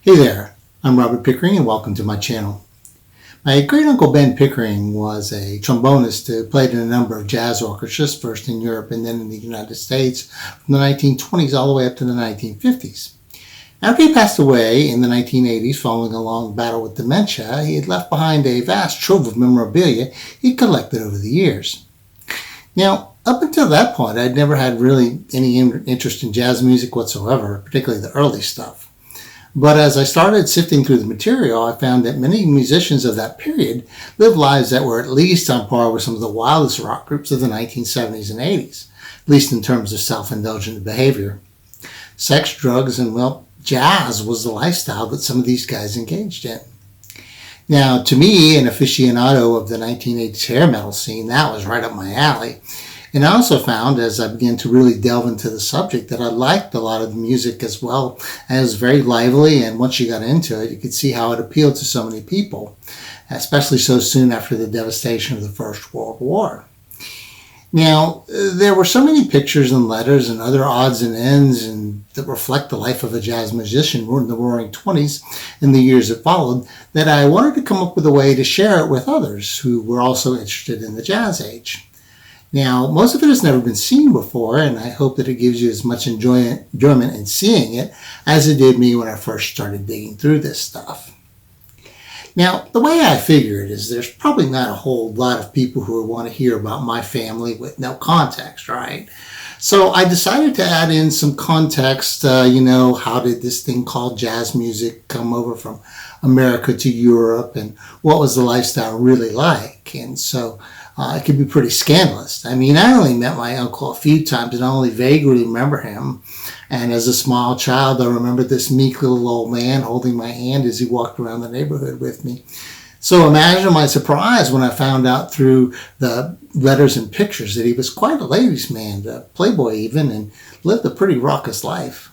Hey there, I'm Robert Pickering and welcome to my channel. My great uncle Ben Pickering was a trombonist who played in a number of jazz orchestras, first in Europe and then in the United States from the 1920s all the way up to the 1950s. After he passed away in the 1980s following a long battle with dementia, he had left behind a vast trove of memorabilia he'd collected over the years. Now, up until that point, I'd never had really any interest in jazz music whatsoever, particularly the early stuff. But as I started sifting through the material, I found that many musicians of that period lived lives that were at least on par with some of the wildest rock groups of the 1970s and 80s, at least in terms of self-indulgent behavior. Sex, drugs, and, jazz was the lifestyle that some of these guys engaged in. Now, to me, an aficionado of the 1980s hair metal scene, that was right up my alley. And I also found, as I began to really delve into the subject, that I liked a lot of the music as well as very lively, and once you got into it, you could see how it appealed to so many people, especially so soon after the devastation of the First World War. Now, there were so many pictures and letters and other odds and ends that reflect the life of a jazz musician in the Roaring '20s and the years that followed, that I wanted to come up with a way to share it with others who were also interested in the jazz age. Now, most of it has never been seen before, and I hope that it gives you as much enjoyment in seeing it as it did me when I first started digging through this stuff. Now, the way I figure it is there's probably not a whole lot of people who would want to hear about my family with no context, right? So I decided to add in some context, how did this thing called jazz music come over from America to Europe, and what was the lifestyle really like? And so it could be pretty scandalous. I mean, I only met my uncle a few times and I only vaguely remember him. And as a small child, I remember this meek little old man holding my hand as he walked around the neighborhood with me. So imagine my surprise when I found out through the letters and pictures that he was quite a ladies' man, a playboy even, and lived a pretty raucous life.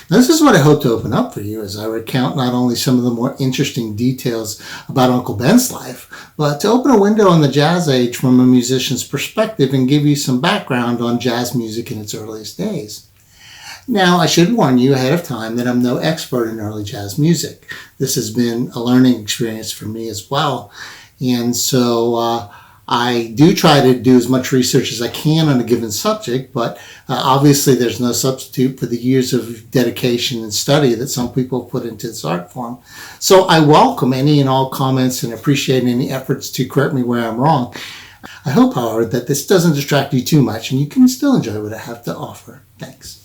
Now, this is what I hope to open up for you as I recount not only some of the more interesting details about Uncle Ben's life, but to open a window on the jazz age from a musician's perspective and give you some background on jazz music in its earliest days. Now, I should warn you ahead of time that I'm no expert in early jazz music. This has been a learning experience for me as well. And so I do try to do as much research as I can on a given subject, but obviously there's no substitute for the years of dedication and study that some people put into this art form. So I welcome any and all comments and appreciate any efforts to correct me where I'm wrong. I hope, however, that this doesn't distract you too much and you can still enjoy what I have to offer. Thanks.